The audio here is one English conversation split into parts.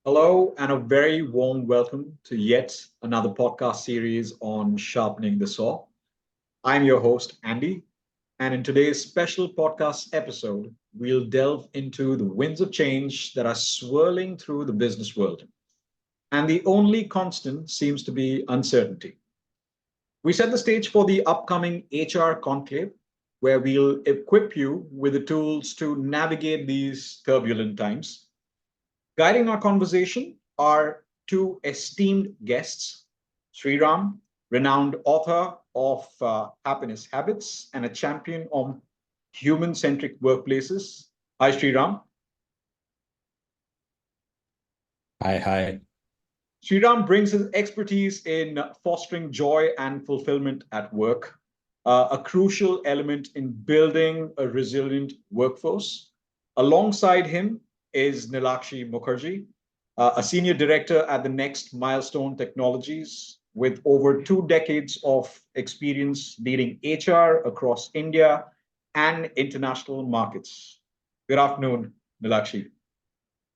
Hello, and a very warm welcome to yet another podcast series on sharpening the saw. I'm your host, Andy, and in today's special podcast episode, we'll delve into the winds of change that are swirling through the business world. And the only constant seems to be uncertainty. We set the stage for the upcoming HR conclave, where we'll equip you with the tools to navigate these turbulent times. Guiding our conversation are two esteemed guests, Sriram, renowned author of Happiness Habits and a champion of human centric workplaces. Hi, Sriram. Hi, hi. Sriram brings his expertise in fostering joy and fulfillment at work, a crucial element in building a resilient workforce. Alongside him is Nilakshi Mukherjee, a senior director at the Next Milestone Technologies, with over 2 decades of experience leading HR across India and international markets. Good afternoon, Nilakshi.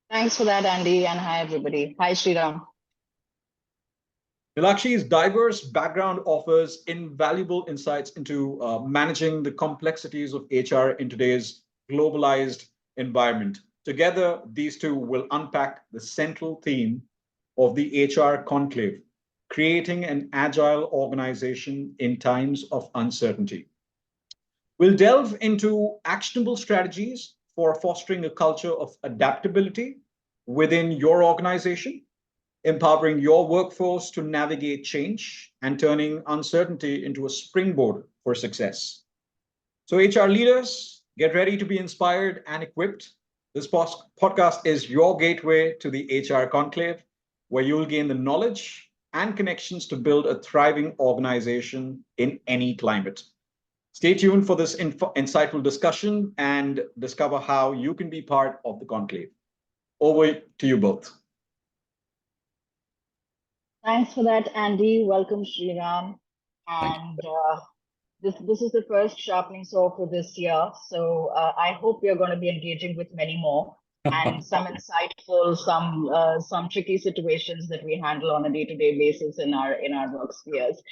Thanks for that, Andy, and hi, everybody. Hi, Sriram. Nilakshi's diverse background offers invaluable insights into managing the complexities of HR in today's globalized environment. Together, these two will unpack the central theme of the HR conclave, creating an agile organization in times of uncertainty. We'll delve into actionable strategies for fostering a culture of adaptability within your organization, empowering your workforce to navigate change and turning uncertainty into a springboard for success. So, HR leaders, get ready to be inspired and equipped. This podcast is your gateway to the HR conclave, where you'll gain the knowledge and connections to build a thriving organization in any climate. Stay tuned for this insightful discussion and discover how you can be part of the conclave. Over to you both. Thanks for that, Andy. Welcome, Sriram. Thank And this is the first sharpening saw for this year. So I hope we are going to be engaging with many more and you. some insightful, some tricky situations that we handle on a day-to-day basis in our work spheres.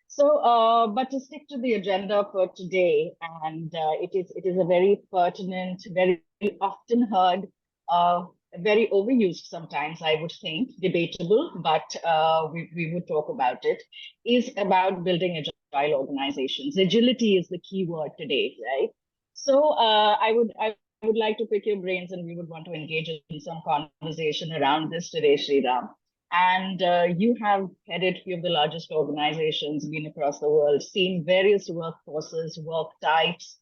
So, but to stick to the agenda for today, and it is a very pertinent, very often heard, very overused sometimes, I would think, debatable, but we would talk about it, is about building agile organizations. Agility is the key word today, right? So I would like to pick your brains, and we would want to engage in some conversation around this today, Sriram. And you have headed a few of the largest organizations, been across the world, seen various workforces, work types,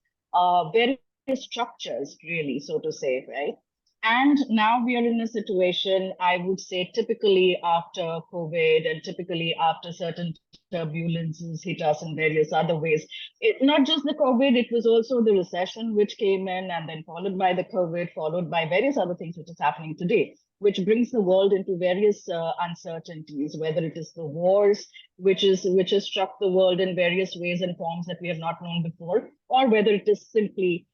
various structures, really, so to say, right? And now we are in a situation, I would say, typically after COVID and typically after certain turbulences hit us in various other ways. Not just the COVID, it was also the recession which came in and then followed by the COVID, followed by various other things which is happening today, which brings the world into various uncertainties, whether it is the wars, which has struck the world in various ways and forms that we have not known before, or whether it is simply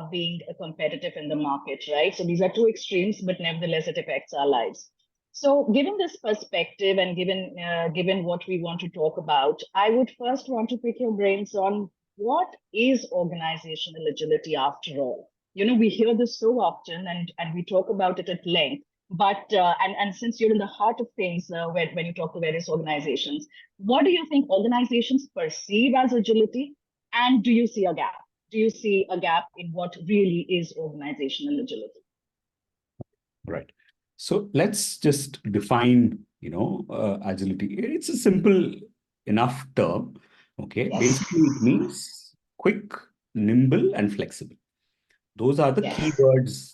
being competitive in the market, right? So these are two extremes, but nevertheless, it affects our lives. So, given this perspective and given what we want to talk about, I would first want to pick your brains on what is organizational agility after all. You know, we hear this so often, and we talk about it at length. But and since you're in the heart of things when you talk to various organizations, what do you think organizations perceive as agility, and do you see a gap? Do you see a gap in what really is organizational agility? Right. So let's just define, agility. It's a simple enough term. Okay. Yes. Basically, it means quick, nimble, and flexible. Those are the Yes. keywords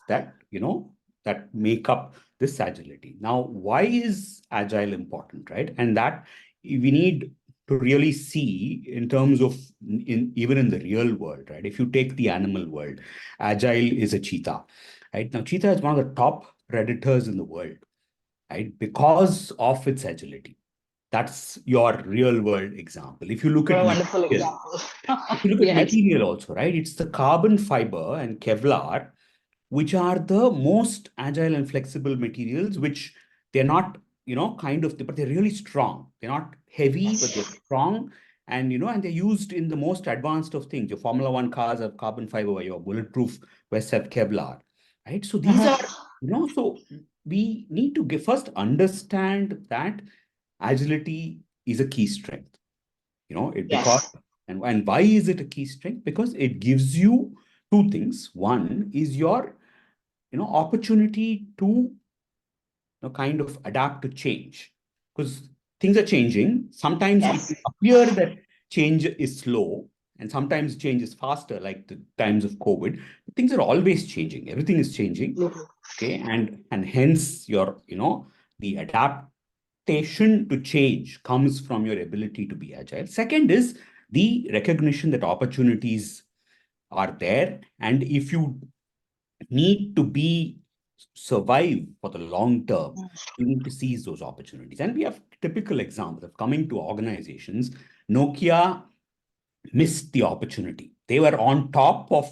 that make up this agility. Now, why is agile important, right? And that we need to really see in terms of even in the real world, right? If you take the animal world, agile is a cheetah, right? Now, cheetah is one of the top predators in the world, right? Because of its agility. That's your real world example. If you look What at a wonderful material, example. if you look at Yes. material also, right? It's the carbon fiber and Kevlar which are the most agile and flexible materials, which they're not, but they're really strong. They're not heavy, but they're strong. And, and they're used in the most advanced of things. Your Formula One cars have carbon fiber, your bulletproof vests have Kevlar, right? So these are, so we need to first understand that agility is a key strength, because, Yes. and why is it a key strength? Because it gives you two things. One is your, opportunity to kind of adapt to change, because things are changing. Sometimes it Yes. will appear that change is slow, and sometimes change is faster, like the times of COVID. Things are always changing. Everything is changing. Okay. And hence your, the adaptation to change comes from your ability to be agile. Second is the recognition that opportunities are there. And if you need to be survive for the long term, you need to seize those opportunities. And we have typical examples of coming to organizations. Nokia missed the opportunity. They were on top of,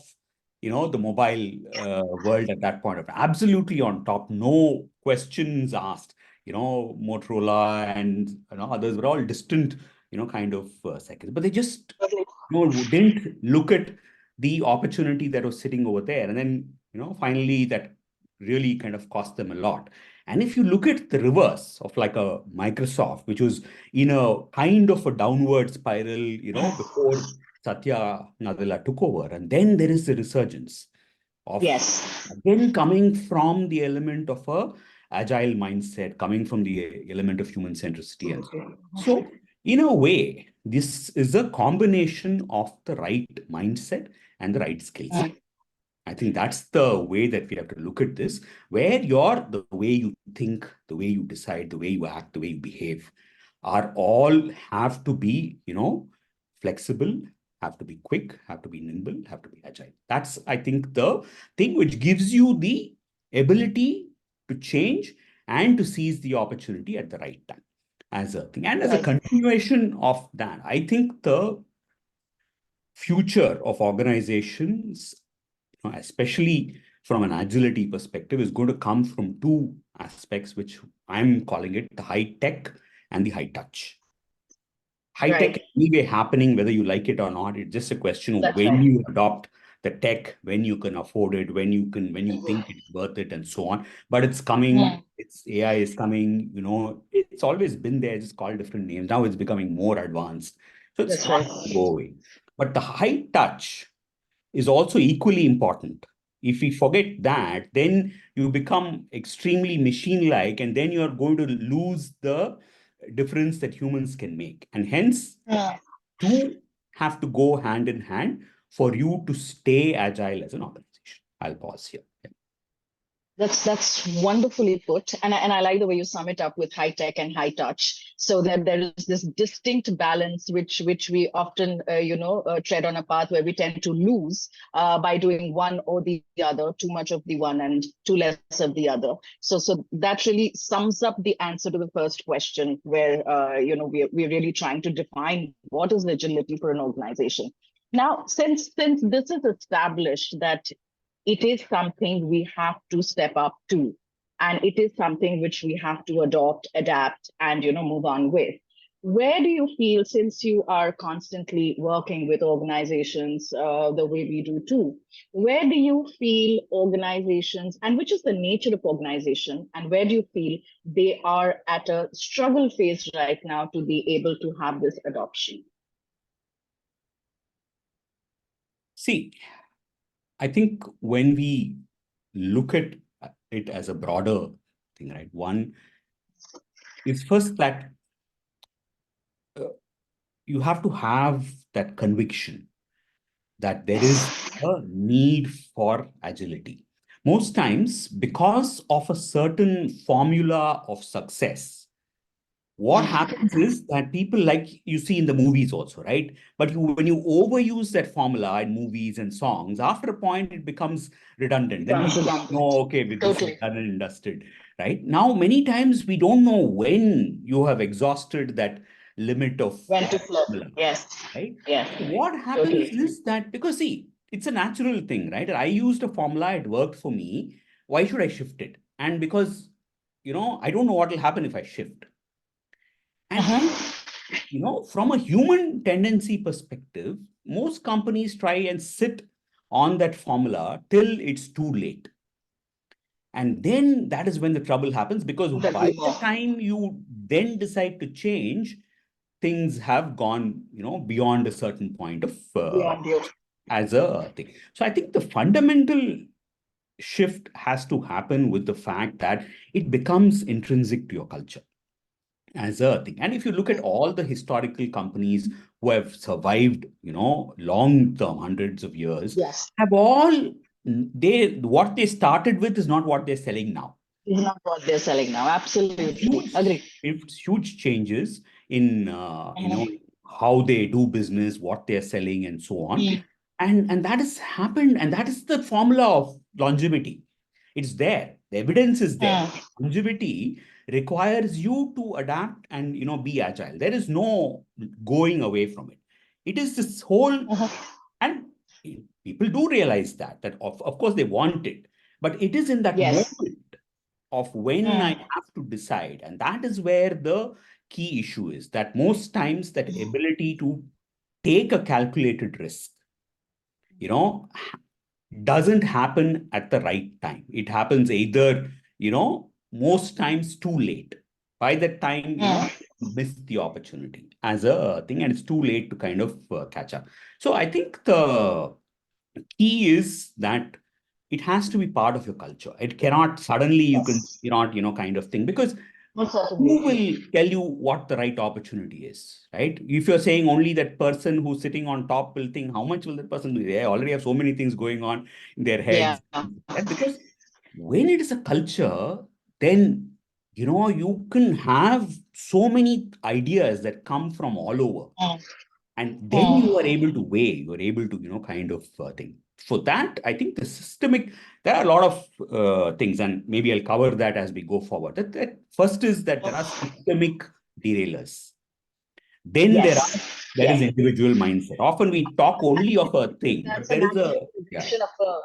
the mobile world at that point of time, absolutely on top, no questions asked. Motorola and, others were all distant, kind of seconds, but they just, didn't look at the opportunity that was sitting over there. And then, finally that really kind of cost them a lot. And if you look at the reverse of like a Microsoft, which was in a kind of a downward spiral, before Satya Nadella took over, and then there is the resurgence of, Yes. again, coming from the element of a agile mindset, coming from the element of human centricity and so on. So in a way, this is a combination of the right mindset and the right skill set. I think that's the way that we have to look at this, where the way you think, the way you decide, the way you act, the way you behave, are all have to be, flexible, have to be quick, have to be nimble, have to be agile. That's, I think, the thing which gives you the ability to change and to seize the opportunity at the right time as a thing. And as a continuation of that, I think the future of organizations, especially from an agility perspective, is going to come from two aspects, which I'm calling it the high tech and the high touch. High tech anyway happening, whether you like it or not. It's just a question of when you adopt the tech, when you can afford it, when you think it's worth it, and so on. But it's coming. It's AI is coming. It's always been there, just called different names. Now it's becoming more advanced, so it's not going to go away. But the high touch is also equally important. If we forget that, then you become extremely machine-like, and then you're going to lose the difference that humans can make. And hence, two have to go hand in hand for you to stay agile as an organization. I'll pause here. Yeah. That's wonderfully put, and I like the way you sum it up with high tech and high touch, so that there is this distinct balance which we often tread on a path where we tend to lose by doing one or the other, too much of the one and too less of the other. So that really sums up the answer to the first question, where we're really trying to define what is agility for an organization. Now, since this is established that it is something we have to step up to, and it is something which we have to adopt, adapt, and move on with. Where do you feel, since you are constantly working with organizations the way we do too, where do you feel organizations, and which is the nature of organization, and where do you feel they are at a struggle phase right now to be able to have this adoption? See, I think when we look at it as a broader thing, right? One is first that you have to have that conviction that there is a need for agility. Most times, because of a certain formula of success, what happens is that people, like you see in the movies also, right? But when you overuse that formula in movies and songs, after a point it becomes redundant. Then people know, okay, with this is done and dusted, right? Now, many times we don't know when you have exhausted that limit of When to flip. formula, Yes. right? Yes. So what happens is that, because see, it's a natural thing, right? I used a formula, it worked for me. Why should I shift it? And because I don't know what will happen if I shift. And Uh-huh. from a human tendency perspective, most companies try and sit on that formula till it's too late. And then that is when the trouble happens, because Couldn't by agree the more. time you then decide to change, things have gone, beyond a certain point of Beyond you. as a thing. So I think the fundamental shift has to happen with the fact that it becomes intrinsic to your culture as a thing. And if you look at all the historical companies who have survived, long term, hundreds of years, Yes. have all what they started with is not what they're selling now. Is not what they're selling now. Absolutely. Agree. It's huge changes in Uh-huh. how they do business, what they're selling, and so on. Mm. And that has happened, and that is the formula of longevity. It's there. The evidence is there. Mm. Longevity requires you to adapt and be agile. There is no going away from it. It is this whole, Uh-huh. and people do realize that of course they want it, but it is in that Yes. moment of when I Mm. have to decide. And that is where the key issue is, that most times that ability to take a calculated risk, you know, doesn't happen at the right time. It happens either, most times too late. By that time, Mm. miss the opportunity as a thing, and it's too late to kind of catch up. So I think the key is that it has to be part of your culture. It cannot suddenly Yes. you not, kind of thing, because Most who certainly. will tell you what the right opportunity is, right? If you're saying only that person who's sitting on top will think, how much will that person do? They already have so many things going on in their Yeah. heads. And because when it is a culture, then, you can have so many ideas that come from all over, Mm. and then you are Mm. able to weigh, you are able to kind of thing. For that, I think the systemic, there are a lot of things, and maybe I'll cover that as we go forward. That first is that there are systemic derailers. Then Yes. there is Yes. individual mindset. Often we talk only of a thing, but That's a there is a, natural yeah, progression of a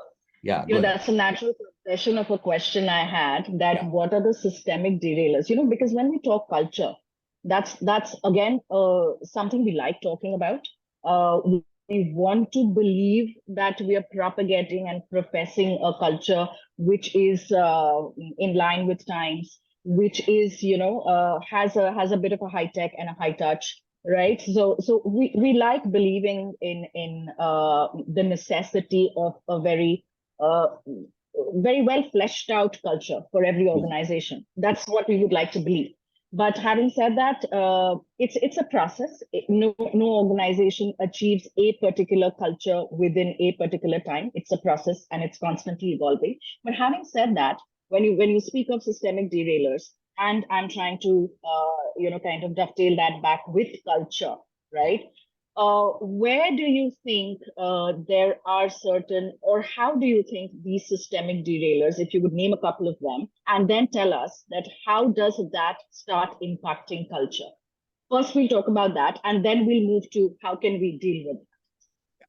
go ahead. that's a natural progression of a question I had, that Yeah. what are the systemic derailers? Because when we talk culture, that's again something we like talking about. We want to believe that we are propagating and professing a culture which is in line with times, which is has a bit of a high tech and a high touch, right? So we like believing in the necessity of a uh, very well fleshed out culture for every Mm. organization. That's what we would like to believe. But having said that, it's a process. No organization achieves a particular culture within a particular time. It's a process and it's constantly evolving. But having said that, when you speak of systemic derailers, and I'm trying to kind of dovetail that back with culture, right? Where do you think there are certain, or how do you think these systemic derailers, if you would name a couple of them, and then tell us that how does that start impacting culture? First, we'll talk about that, and then we'll move to how can we deal with it.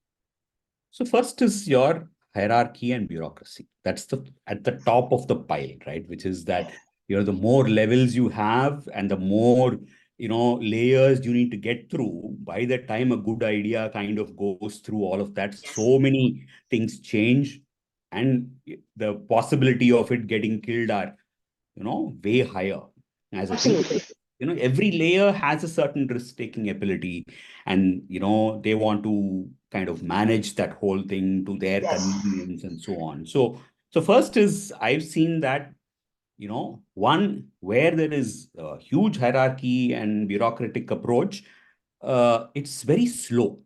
So first is your hierarchy and bureaucracy. That's the at the top of the pile, right? Which is that the more levels you have and the more layers you need to get through. By the time a good idea kind of goes through all of that, Yes, so many things change, and the possibility of it getting killed are way higher as a thing, absolutely. because every layer has a certain risk taking ability, and they want to kind of manage that whole thing to their Yes. convenience and so on. So first is, I've seen that one where there is a huge hierarchy and bureaucratic approach, it's very slow.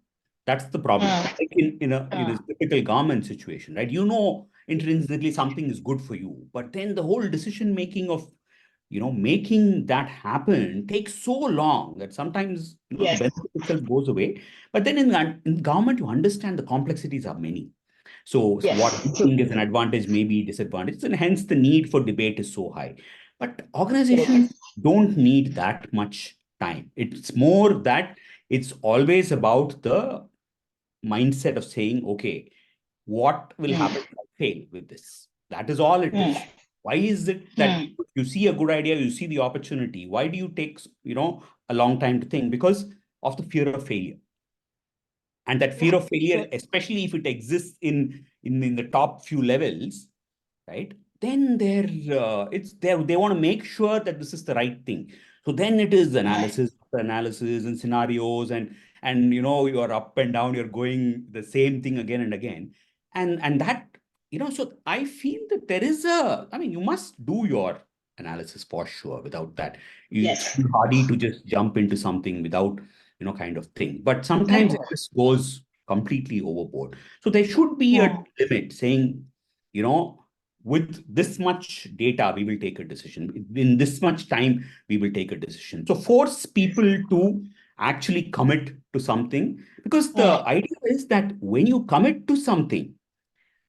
That's the problem. Mm, Like in a mm, typical government situation, right? Intrinsically something is good for you, but then the whole decision making of making that happen takes so long that sometimes the yes, benefit itself goes away. But then in government, you understand the complexities are many. So what yes, we true. think is an advantage may be disadvantage, and hence the need for debate is so high. But Absolutely. organizations don't need that much time. It's more that it's always about the mindset of saying, okay, what will Mm, happen if I fail with this? That is all it mm, is. Why is it that you see a good idea, you see the opportunity? Why do you take, a long time to think? Because of the fear of failure. And that fear of failure, especially if it exists in the top few levels, right? Then they want to make sure that this is the right thing. So then it is analysis and scenarios, and you're up and down, you're going the same thing again and again. And that, so I feel that there is I mean, you must do your analysis for sure. Without that, it's Yes. too hardy to just jump into something without, kind of thing. But sometimes it Yes. just goes completely overboard. So there should be a limit saying, with this much data, we will take a decision. In this much time, we will take a decision. So force people to actually commit to something, because the idea is that when you commit to something,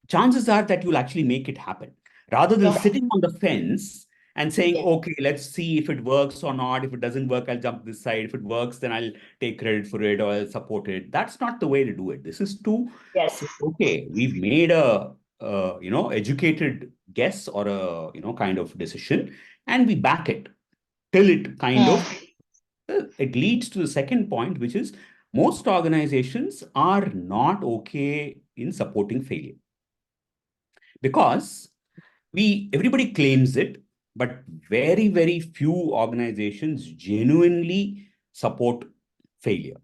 chances are that you'll actually make it happen, rather than sitting on the fence and saying, okay, let's see if it works or not. If it doesn't work, I'll jump this side. If it works, then I'll take credit for it or I'll support it. That's not the way to do it. This is to say, okay, we've made a educated guess or a kind of decision, and we back it till it kind of it leads to the second point, which is most organizations are not okay in supporting failure, because everybody claims it, but very, very few organizations genuinely support failure.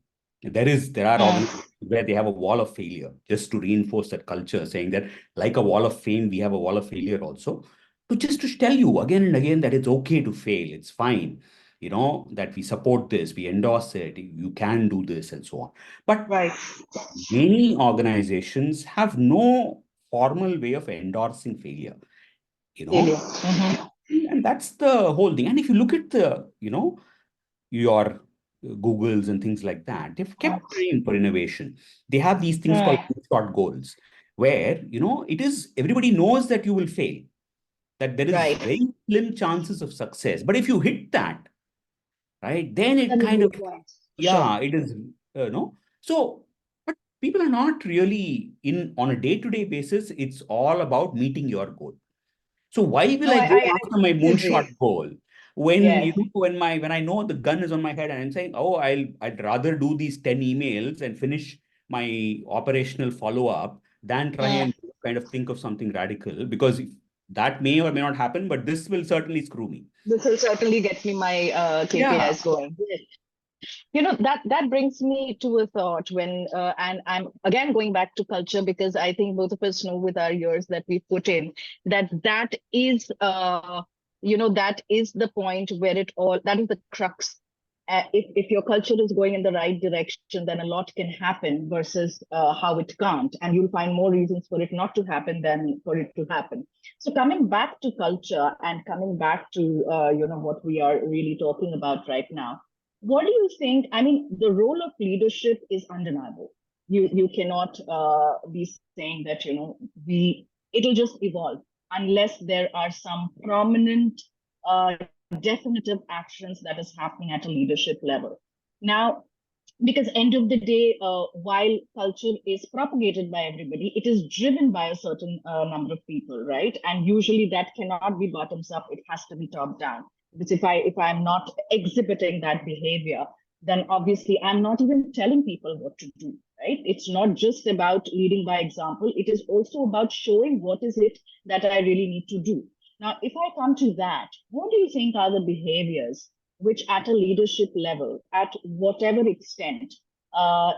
There are organizations where they have a wall of failure just to reinforce that culture, saying that like a wall of fame, we have a wall of failure also, to just to tell you again and again that it's okay to fail, it's fine, that we support this, we endorse it, you can do this, and so on. But many organizations have no formal way of endorsing failure, you know and that's the whole thing. And if you look at your Googles and things like that, they've kept trying for innovation. They have these things called short goals, where it is everybody knows that you will fail, that there is very slim chances of success, but if you hit that, right, then it kind of, yeah, it is, so, but people are not really in on a day-to-day basis. It's all about meeting your goal. So why will No, I I, go I, after my I moonshot agree. goal when Yes. when I know the gun is on my head and I'm saying, oh, I'd rather do these 10 emails and finish my operational follow-up than try and kind of think of something radical, because that may or may not happen, but this will certainly screw me. This will certainly get me my Yeah. KPIs going. Yes. That brings me to a thought when and I'm again going back to culture, because I think both of us know with our years that we put in that is that is the point where it all that is the crux. If your culture is going in the right direction, then a lot can happen versus how it can't, and you'll find more reasons for it not to happen than for it to happen. So coming back to culture and coming back to what we are really talking about right now, what do you think? I mean, the role of leadership is undeniable. You cannot be saying that we it'll just evolve unless there are some prominent, definitive actions that is happening at a leadership level. Now, because end of the day, while culture is propagated by everybody, it is driven by a certain number of people, right? And usually that cannot be bottoms up, it has to be top down. Because if I'm not exhibiting that behavior, then obviously I'm not even telling people what to do, right? It's not just about leading by example, it is also about showing what is it that I really need to do. Now, if I come to that, what do you think are the behaviors which at a leadership level, at whatever extent,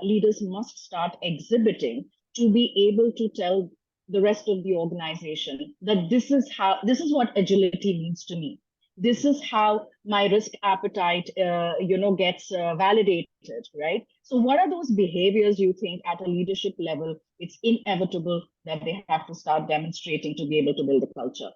leaders must start exhibiting to be able to tell the rest of the organization that this is what agility means to me. This is how my risk appetite, gets validated, right? So, what are those behaviors you think at a leadership level it's inevitable that they have to start demonstrating to be able to build a culture?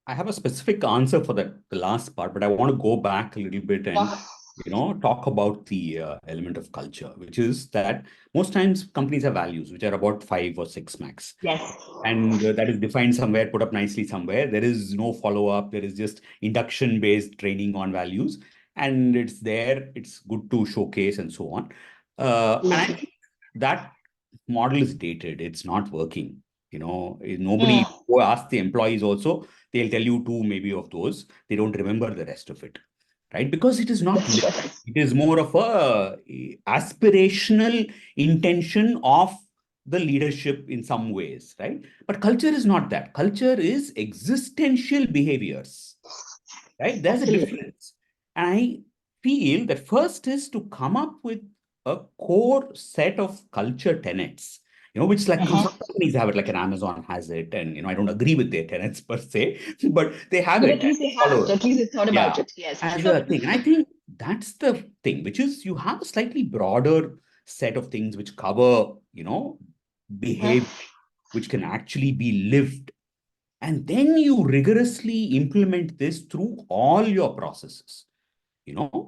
I have a specific answer for the last part, but I want to go back a little bit and talk about the element of culture, which is that most times companies have values which are about 5 or 6 max. Yes. And that is defined somewhere, put up nicely somewhere. There is no follow-up. There is just induction-based training on values. And it's there. It's good to showcase and so on. And I think that model is dated. It's not working. Nobody who asks the employees also, they'll tell you two maybe of those. They don't remember the rest of it, right? Because it is not lived. It is more of a aspirational intention of the leadership in some ways, right? But culture is not that. Culture is existential behaviors, right? There's a difference. And I feel that first is to come up with a core set of culture tenets, which like some companies have it, like an Amazon has it. And, I don't agree with their tenets per se, but they have But it. at least they have it. At least they thought about it. Yes. As a thing. And I think that's the thing, which is you have a slightly broader set of things which cover, behavior, which can actually be lived. And then you rigorously implement this through all your processes.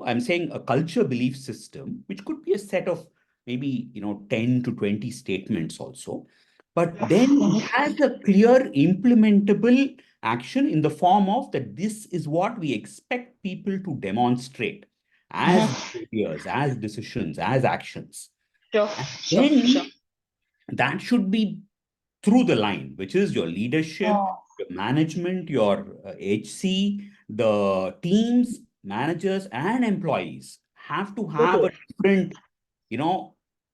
I'm saying a culture belief system, which could be a set of maybe, 10 to 20 statements also. But then it has a clear implementable action in the form of that this is what we expect people to demonstrate as behaviors, as decisions, as actions. Sure. And then that should be through the line, which is your leadership, your management, your HC, the teams, managers, and employees have to have a different,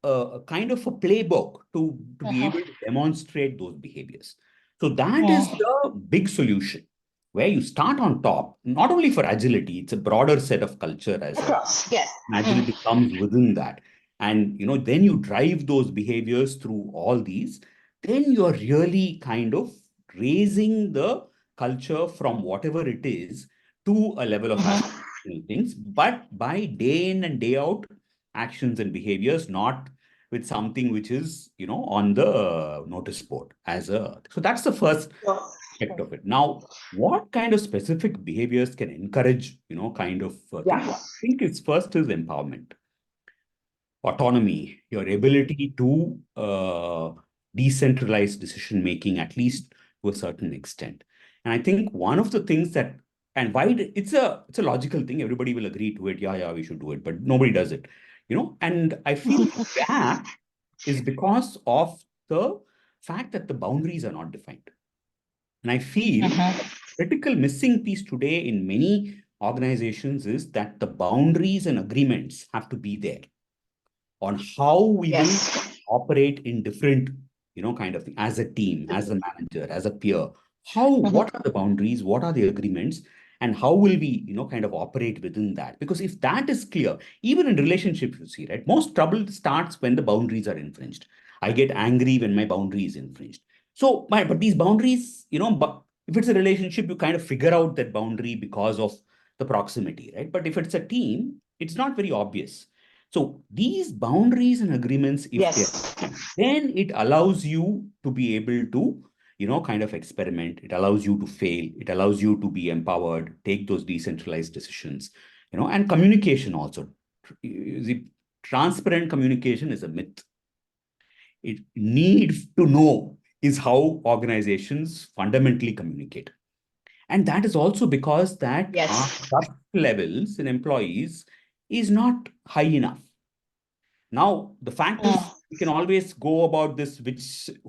a kind of a playbook to be able to demonstrate those behaviors. So that is the big solution where you start on top, not only for agility, it's a broader set of culture as across. Yes. agility comes within that. And, then you drive those behaviors through all these, then you're really kind of raising the culture from whatever it is to a level of aspirational things, but by day in and day out actions and behaviors, not with something which is, on the notice board so that's the first aspect of it. Now, what kind of specific behaviors can encourage, kind of thing? I think it's first is empowerment, autonomy, your ability to decentralize decision making, at least to a certain extent. And I think one of the things that, and why it's a logical thing, everybody will agree to it. Yeah, we should do it, but nobody does it, And I feel that is because of the fact that the boundaries are not defined. And I feel critical missing piece today in many organizations is that the boundaries and agreements have to be there on how we will operate in different, kind of thing, as a team, as a manager, as a peer. What are the boundaries? What are the agreements? And how will we, kind of operate within that? Because if that is clear, even in relationships, you see, right? Most trouble starts when the boundaries are infringed. I get angry when my boundary is infringed. So, but these boundaries, but if it's a relationship, you kind of figure out that boundary because of the proximity, right? But if it's a team, it's not very obvious. So these boundaries and agreements, if then it allows you to be able to, kind of experiment. It allows you to fail. It allows you to be empowered, take those decentralized decisions, and communication also. The transparent communication is a myth. It needs to know is how organizations fundamentally communicate. And that is also because that our trust levels in employees is not high enough. Now, the fact is, we can always go about this,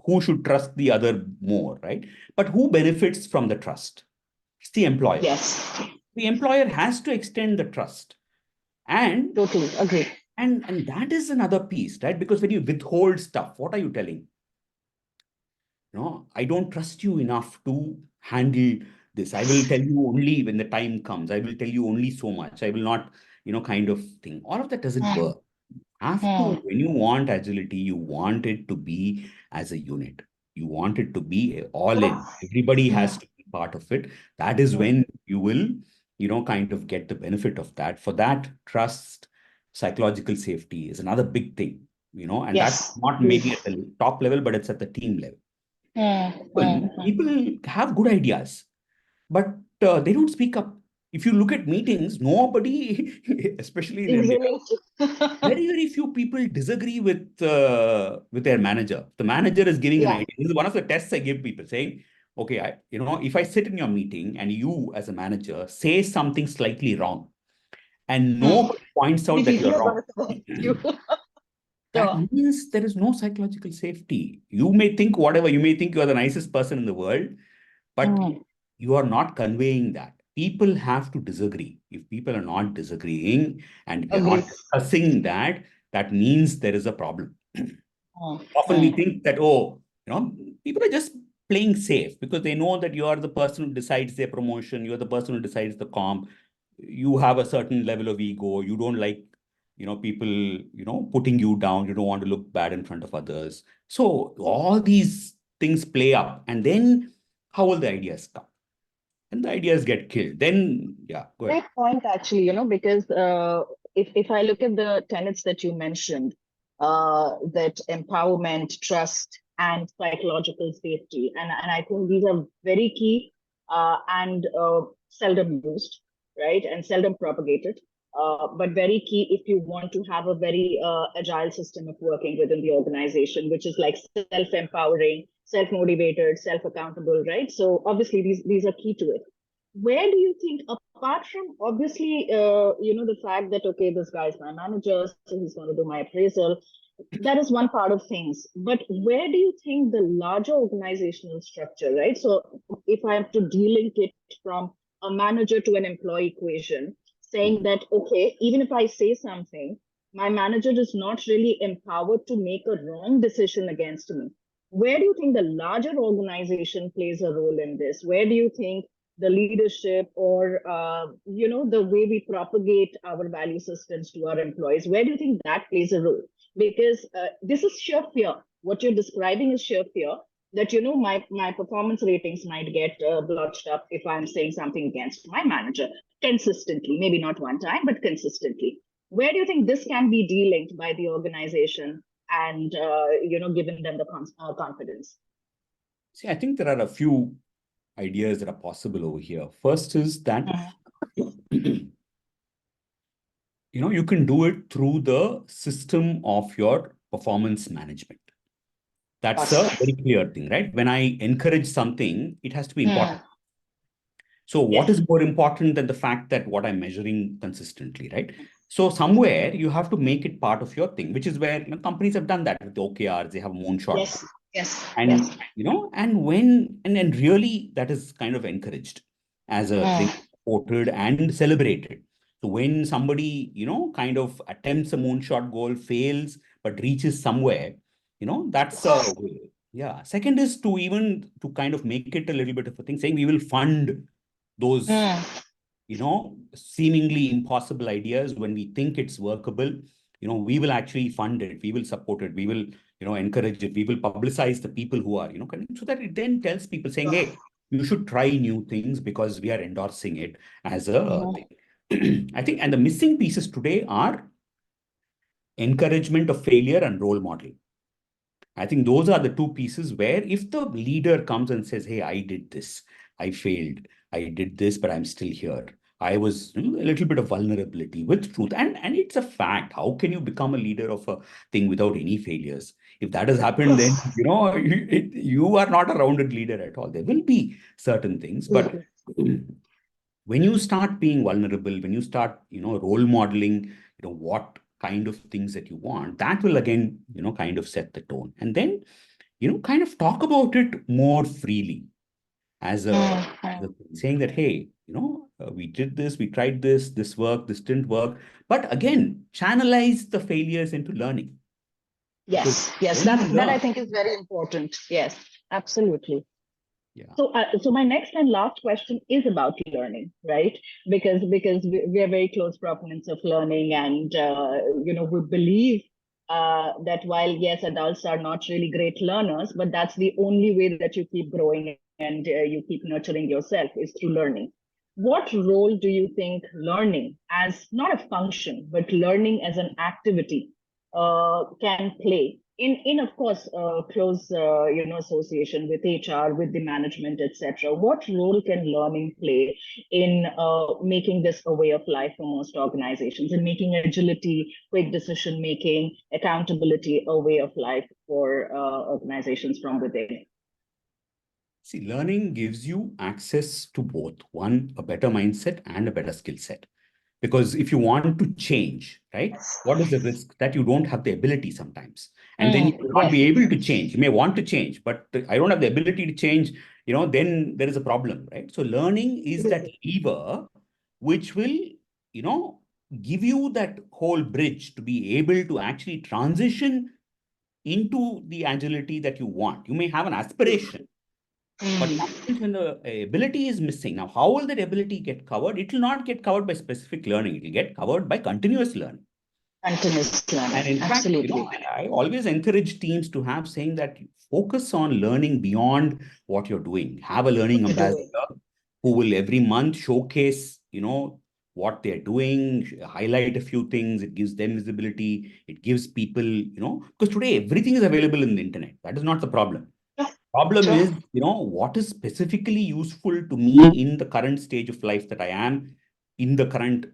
who should trust the other more, right? But who benefits from the trust? It's the employer. Yes. The employer has to extend the trust. And totally agree. And that is another piece, right? Because when you withhold stuff, what are you telling? I don't trust you enough to handle this. I will tell you only when the time comes. I will tell you only so much. I will not, kind of thing. All of that doesn't work. When you want agility, you want it to be as a unit. You want it to be all in. Everybody has to be part of it. That is when you will, kind of get the benefit of that. For that, trust, psychological safety is another big thing, and that's not maybe at the top level, but it's at the team level. People have good ideas, but they don't speak up. If you look at meetings, nobody, especially in India, very few people disagree with their manager. The manager is giving an idea. This is one of the tests I give people, saying, okay, if I sit in your meeting and you as a manager say something slightly wrong, and nobody points out that you're wrong, that Sure. means there is no psychological safety. You may think whatever, you may think you are the nicest person in the world, but Mm. you are not conveying that. People have to disagree. If people are not disagreeing and we are not Agreed. discussing that, that means there is a problem. Mm. Often we Mm. think that, oh, people are just playing safe because they know that you are the person who decides their promotion, you're the person who decides the comp, you have a certain level of ego, you don't like, people, putting you down, you don't want to look bad in front of others. So all these things play up, and then how will the ideas come? And the ideas get killed. Then, yeah, go ahead. Great point, actually, because if I look at the tenets that you mentioned, that empowerment, trust, and psychological safety, and I think these are very key and seldom used, right, and seldom propagated, but very key if you want to have a very agile system of working within the organization, which is like self-empowering, self-motivated, self-accountable, right? So obviously these are key to it. Where do you think, apart from obviously the fact that okay, this guy's my manager, so he's going to do my appraisal, that is one part of things, but where do you think the larger organizational structure, right? So if I have to delink it from a manager to an employee equation, saying that okay, even if I say something, my manager is not really empowered to make a wrong decision against me. Where do you think the larger organization plays a role in this? Where do you think the leadership, or the way we propagate our value systems to our employees, where do you think that plays a role? Because this is sheer fear. What you're describing is sheer fear that my performance ratings might get blotched up if I'm saying something against my manager consistently, maybe not one time but consistently. Where do you think this can be delinked by the organization and given them the confidence? See, I think there are a few ideas that are possible over here. First is that you can do it through the system of your performance management. That's a very clear thing, right? When I encourage something, it has to be important. So what Yes. is more important than the fact that what I'm measuring consistently, right? So somewhere you have to make it part of your thing, which is where companies have done that with the OKRs. They have moonshot. Yes. Yes. And Yes. and really that is kind of encouraged as a thing, supported and celebrated. So when somebody kind of attempts a moonshot goal, fails but reaches somewhere, that's a way. Yeah. Second is to kind of make it a little bit of a thing, saying we will fund those seemingly impossible ideas. When we think it's workable, we will actually fund it, we will support it, we will encourage it, we will publicize the people who are so that it then tells people saying, hey, you should try new things because we are endorsing it as a thing. I think, and the missing pieces today are encouragement of failure and role modeling. I think those are the two pieces where if the leader comes and says, hey, I did this, I failed, I did this, but I'm still here. I was a little bit of vulnerability with truth. And it's a fact. How can you become a leader of a thing without any failures? If that has happened, then, you are not a rounded leader at all. There will be certain things, but when you start being vulnerable, when you start, role modeling, what kind of things that you want, that will again, kind of set the tone. And then, kind of talk about it more freely as saying that, hey, we did this, we tried this worked, this didn't work. But again, channelize the failures into learning. Yes, yes, that I think is very important. Yes, absolutely. Yeah. So my next and last question is about learning, right? Because we are very close proponents of learning, and we believe that while yes, adults are not really great learners, but that's the only way that you keep growing and you keep nurturing yourself is through learning. What role do you think learning as not a function, but learning as an activity can play in of course close association with HR, with the management, etc.? What role can learning play in making this a way of life for most organizations, and making agility, quick decision making, accountability a way of life for organizations from within? See, learning gives you access to both, one, a better mindset and a better skill set. Because if you want to change, right, what is the risk? That you don't have the ability sometimes. And then you will not be able to change. You may want to change, but I don't have the ability to change, then there is a problem, right? So learning is that lever which will, give you that whole bridge to be able to actually transition into the agility that you want. You may have an aspiration, but when the ability is missing. Now, how will that ability get covered? It will not get covered by specific learning. It will get covered by continuous learning. Continuous learning. And in fact, Absolutely. I always encourage teams to have saying that focus on learning beyond what you're doing. Have a learning ambassador who will every month showcase, what they're doing, highlight a few things. It gives them visibility. It gives people, because today everything is available in the internet. That is not the problem. Problem is, what is specifically useful to me in the current stage of life that I am, in the current,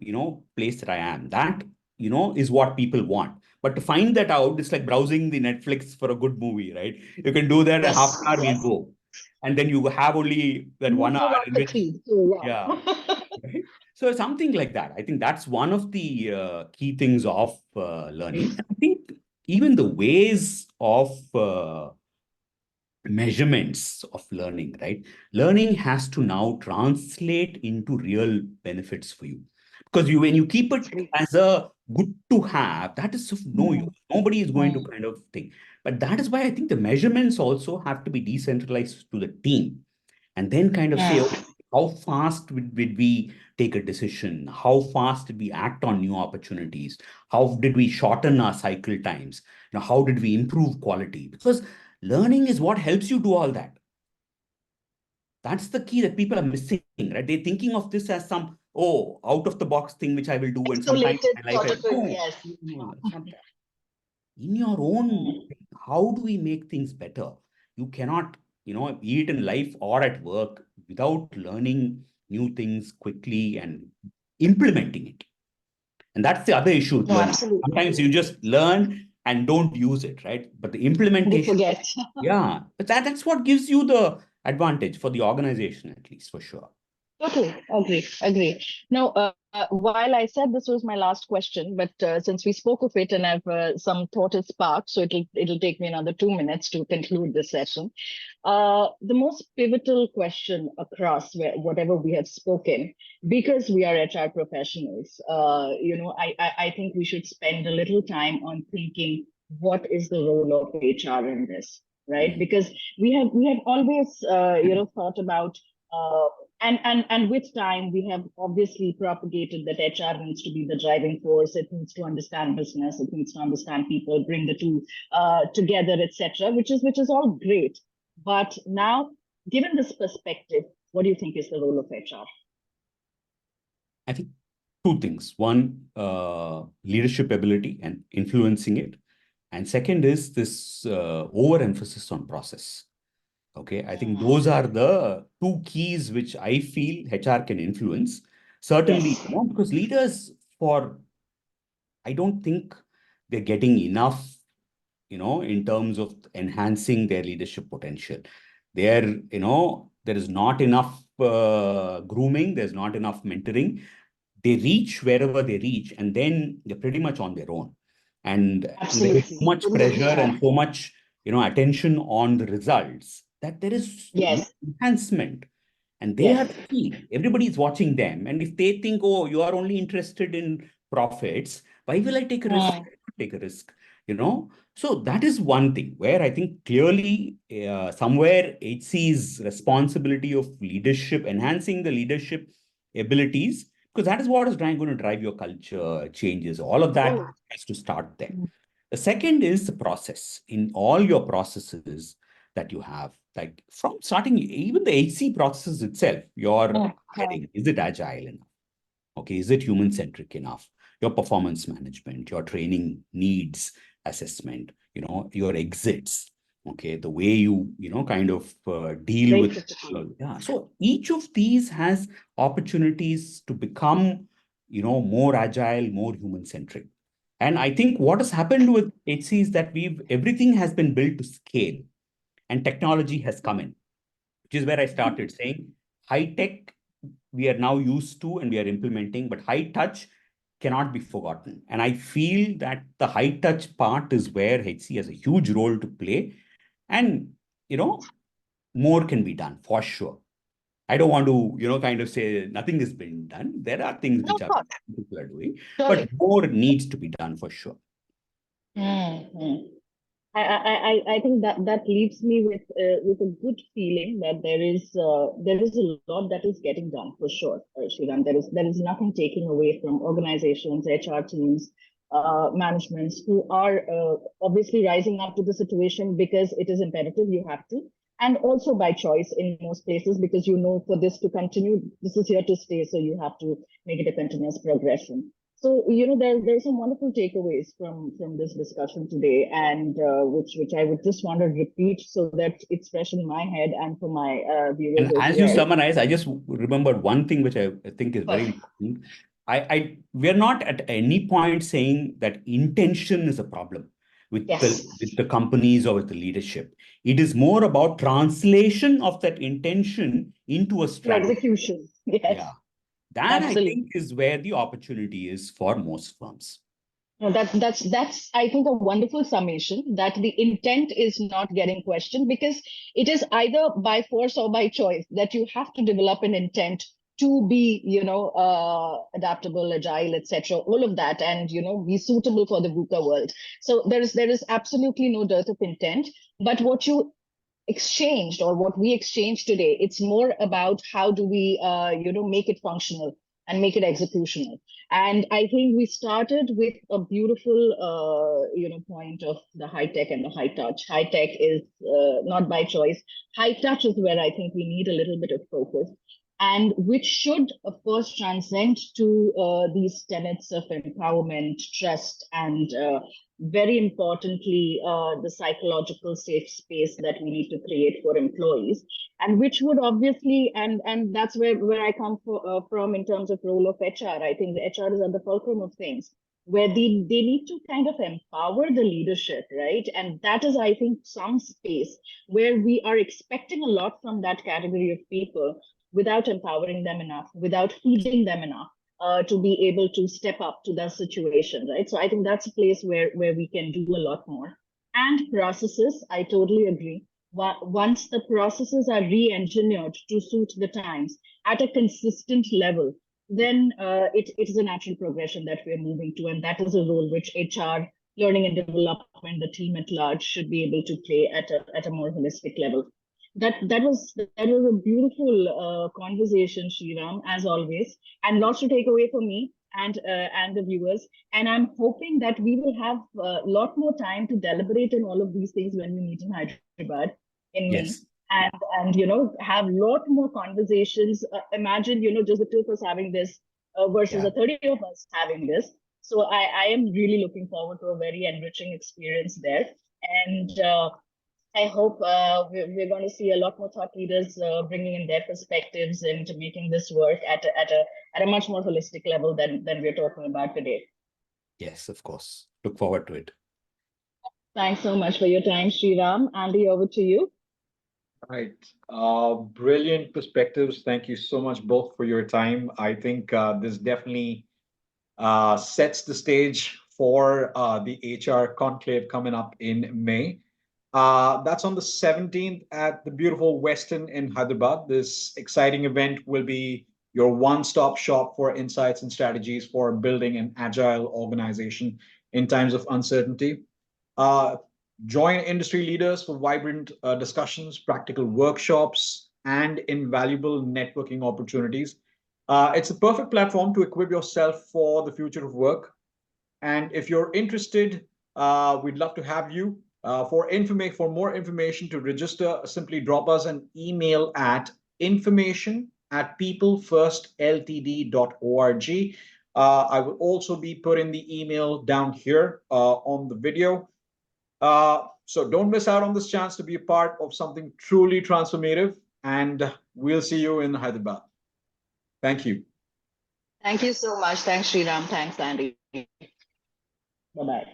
place that I am. That, is what people want. But to find that out, it's like browsing the Netflix for a good movie, right? You can do that, a half an hour will go. And then you have only that 1 hour in which, yeah. Right? So something like that. I think that's one of the key things of learning. I think even the ways of measurements of learning, right? Learning has to now translate into real benefits for you. Because when you keep it as a good to have, that is of no use. Nobody is going to kind of think. But that is why I think the measurements also have to be decentralized to the team. And then kind of say, okay, how fast would we take a decision? How fast did we act on new opportunities? How did we shorten our cycle times? How did we improve quality? Because learning is what helps you do all that. That's the key that people are missing, right? They're thinking of this as some, out of the box thing which I will do. And sometimes in my life, no, that's not that. In your own, how do we make things better? You cannot, be it in life or at work, without learning new things quickly and implementing it. And that's the other issue with learning. Sometimes you just learn and don't use it, right? But the implementation, yeah, but that's what gives you the advantage for the organization, at least, for sure. Totally agree. Now, while I said this was my last question, but since we spoke of it and I've some thought is sparked, so it'll take me another 2 minutes to conclude this session. The most pivotal question across whatever we have spoken, because we are HR professionals, I think we should spend a little time on thinking what is the role of HR in this, right? Because we have always thought about and with time, we have obviously propagated that HR needs to be the driving force. It needs to understand business. It needs to understand people, bring the two together, etc. Which is all great. But now, given this perspective, what do you think is the role of HR? I think two things. One, leadership ability and influencing it. And second is this overemphasis on process. Okay, I think those are the two keys which I feel HR can influence. Certainly, because leaders I don't think they're getting enough, in terms of enhancing their leadership potential. There is not enough grooming, there's not enough mentoring. They reach wherever they reach, and then they're pretty much on their own. And there is so much pressure and so much, attention on the results that there is no enhancement. And they are key. Everybody is watching them. And if they think, you are only interested in profits, why will I take a risk? Take a risk, So that is one thing where I think clearly somewhere HC's responsibility of leadership, enhancing the leadership abilities, because that is what is going to drive your culture changes. All of that has to start there. The second is the process. In all your processes that you have, like from starting, even the HC processes itself, your heading, is it agile enough? Okay, is it human-centric enough? Your performance management, your training needs assessment, your exits, okay, the way you, kind of deal with. Yeah. So each of these has opportunities to become, more agile, more human-centric. And I think what has happened with HC is that everything has been built to scale and technology has come in, which is where I started saying high tech we are now used to and we are implementing, but high touch cannot be forgotten. And I feel that the high touch part is where HC has a huge role to play. And, more can be done for sure. I don't want to, kind of say nothing is being done. There are things No, which of course. people are doing, but Surely. more needs to be done for sure. Mm-hmm. I think that leaves me with a good feeling that there is a lot that is getting done for sure, Sriram. There is nothing taking away from organizations, HR teams, managements who are obviously rising up to the situation because it is imperative. You have to, and also by choice in most places because for this to continue, this is here to stay. So you have to make it a continuous progression. So there's some wonderful takeaways from this discussion today, and which I would just want to repeat so that it's fresh in my head and for my viewers And as as you well. summarize, I just remembered one thing which I think is very important. We're not at any point saying that intention is a problem with Yes, the companies or with the leadership. It is more about translation of that intention into a to strategy. execution. Yes, Yeah. That I absolutely. think is where the opportunity is for most firms. No, that's I think a wonderful summation that the intent is not getting questioned because it is either by force or by choice that you have to develop an intent to be adaptable, agile, etc. All of that, and be suitable for the VUCA world. So there is absolutely no dearth of intent, but what you exchanged or what we exchanged today, it's more about how do we make it functional and make it executional. And I think we started with a beautiful point of the high tech and the high touch. High tech is not by choice. High touch is where I think we need a little bit of focus, and which should of course transcend to these tenets of empowerment, trust, and very importantly, the psychological safe space that we need to create for employees, and which would obviously, and that's where I come from in terms of role of HR. I think the HR is at the fulcrum of things, where they need to kind of empower the leadership, right? And that is, I think, some space where we are expecting a lot from that category of people without empowering them enough, without feeding them enough to be able to step up to that situation, right? So I think that's a place where we can do a lot more. And processes, I totally agree. Once the processes are re-engineered to suit the times at a consistent level, then it is a natural progression that we're moving to. And that is a role which HR, learning and development, the team at large should be able to play at a more holistic level. That was a beautiful conversation, Sriram, as always, and lots to take away for me and the viewers. And I'm hoping that we will have a lot more time to deliberate in all of these things when we meet in Hyderabad in May. Yes. And have a lot more conversations. Imagine just the two of us having this versus Yeah. the 30 of us having this. So I am really looking forward to a very enriching experience there. And I hope we're going to see a lot more thought leaders bringing in their perspectives into making this work at a much more holistic level than we're talking about today. Yes, of course. Look forward to it. Thanks so much for your time, Sriram. Andy, over to you. Right. Brilliant perspectives. Thank you so much both for your time. I think this definitely sets the stage for the HR conclave coming up in May. That's on the 17th at the beautiful Westin in Hyderabad. This exciting event will be your one-stop shop for insights and strategies for building an agile organization in times of uncertainty. Uh, Join industry leaders for vibrant discussions, practical workshops, and invaluable networking opportunities. It's a perfect platform to equip yourself for the future of work. And if you're interested, we'd love to have you. For more information to register, simply drop us an email at information@peoplefirstltd.org. I will also be putting the email down here on the video. So don't miss out on this chance to be a part of something truly transformative. And we'll see you in Hyderabad. Thank you. Thank you so much. Thanks, Sriram. Thanks, Andy. Bye-bye.